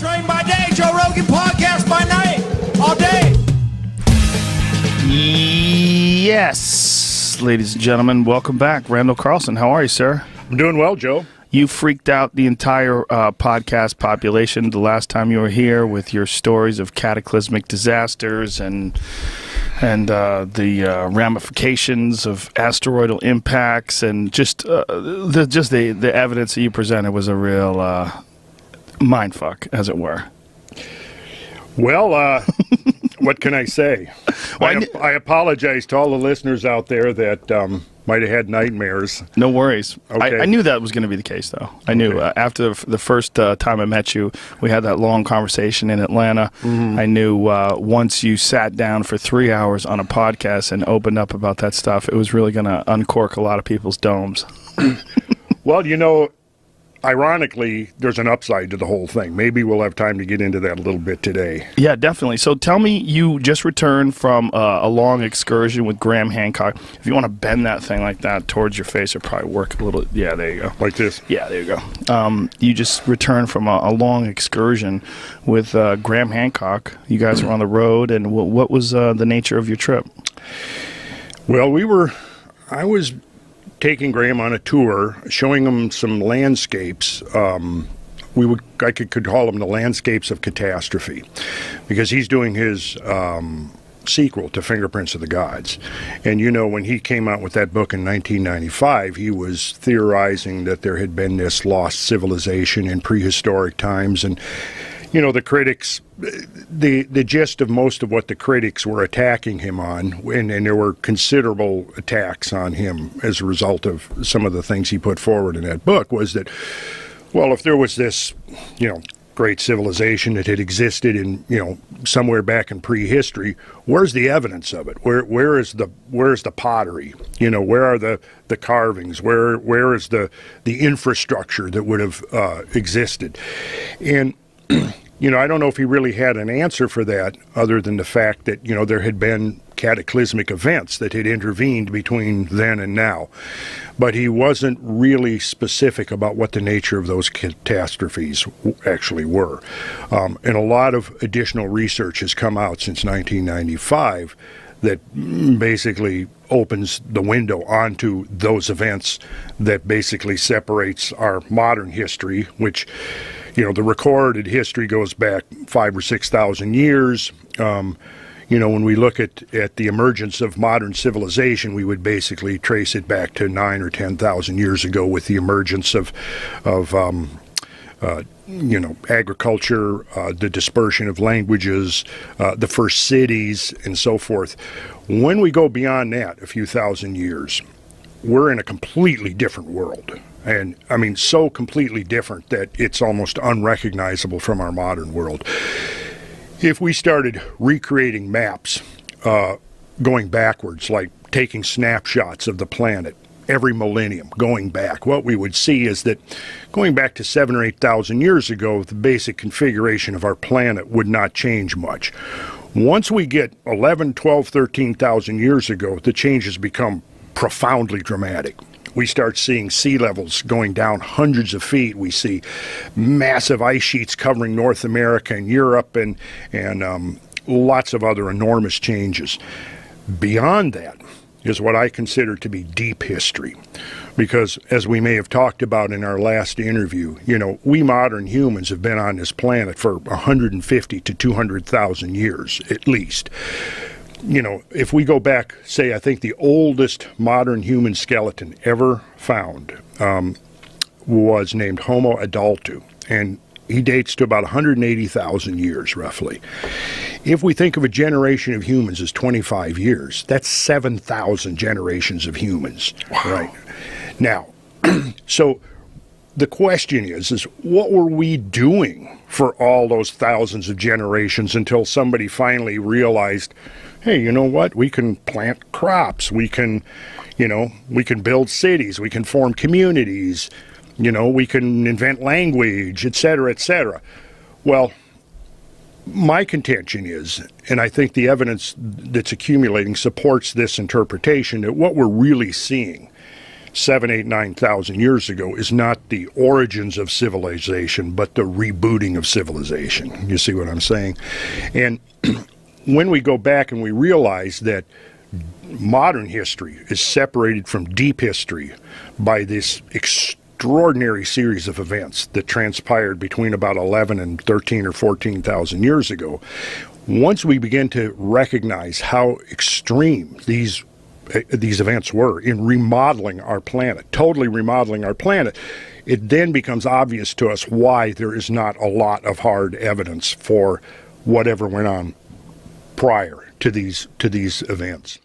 Train by day, Joe Rogan podcast by night, all day. Yes, ladies and gentlemen, welcome back. Randall Carlson, how are you, sir? I'm doing well, Joe. You freaked out the entire podcast population the last time you were here with your stories of cataclysmic disasters and the ramifications of asteroidal impacts, and just the evidence that you presented was a real mindfuck, as it were. Well, what can I say? I apologize to all the listeners out there that might have had nightmares. No worries. Okay. I knew that was going to be the case, though. I knew after the first time I met you, we had that long conversation in Atlanta. Mm-hmm. I knew once you sat down for 3 hours on a podcast and opened up about that stuff, it was really going to uncork a lot of people's domes. Well, you know, ironically, there's an upside to the whole thing. Maybe we'll have time to get into that a little bit today. Yeah, definitely. So tell me, you just returned from a long excursion with Graham Hancock. If you want to bend that thing like that towards your face, it'll probably work a little. Yeah, there you go. Like this? Yeah, there you go. You just returned from a long excursion with Graham Hancock. You guys were on the road, and what was the nature of your trip? Well, I was taking Graham on a tour, showing him some landscapes. I could call them the landscapes of catastrophe, because he's doing his sequel to Fingerprints of the Gods. And you know, when he came out with that book in 1995, he was theorizing that there had been this lost civilization in prehistoric times. And you know, the critics, the gist of most of what the critics were attacking him on, and there were considerable attacks on him as a result of some of the things he put forward in that book, was that, well, if there was this, you know, great civilization that had existed in, you know, somewhere back in prehistory, where's the evidence of it? Where is the pottery? You know, where are the carvings? Where is the infrastructure that would have existed? And you know, I don't know if he really had an answer for that, other than the fact that, you know, there had been cataclysmic events that had intervened between then and now. But he wasn't really specific about what the nature of those catastrophes actually were. And a lot of additional research has come out since 1995 that basically opens the window onto those events that basically separates our modern history, which, you know, the recorded history goes back 5,000 or 6,000 years. You know, when we look at the emergence of modern civilization, we would basically trace it back to 9,000 or 10,000 years ago with the emergence of you know, agriculture, the dispersion of languages, the first cities, and so forth. When we go beyond that, a few thousand years, we're in a completely different world. And I mean, so completely different that it's almost unrecognizable from our modern world. If we started recreating maps, going backwards, like taking snapshots of the planet every millennium, going back, what we would see is that going back to 7,000 or 8,000 years ago, the basic configuration of our planet would not change much. Once we get 11, 12, 13,000 years ago, the changes become profoundly dramatic. We start seeing sea levels going down hundreds of feet. We see massive ice sheets covering North America and Europe, and lots of other enormous changes. Beyond that is what I consider to be deep history. Because as we may have talked about in our last interview, you know, we modern humans have been on this planet for 150 to 200,000 years at least. You know, if we go back, say, I think the oldest modern human skeleton ever found was named Homo adultu, and he dates to about 180,000 years, roughly. If we think of a generation of humans as 25 years, that's 7,000 generations of humans. Wow. Right? Now, so the question is what were we doing for all those thousands of generations until somebody finally realized, hey, you know what? We can plant crops. We can, you know, we can build cities. We can form communities. You know, we can invent language, et cetera, et cetera. Well, my contention is, and I think the evidence that's accumulating supports this interpretation, that what we're really seeing 7, 8, 9,000 years ago is not the origins of civilization, but the rebooting of civilization. You see what I'm saying? And when we go back and we realize that modern history is separated from deep history by this extraordinary series of events that transpired between about 11 and 13 or 14,000 years ago, once we begin to recognize how extreme these events were in remodeling our planet, totally remodeling our planet, it then becomes obvious to us why there is not a lot of hard evidence for whatever went on prior to these events.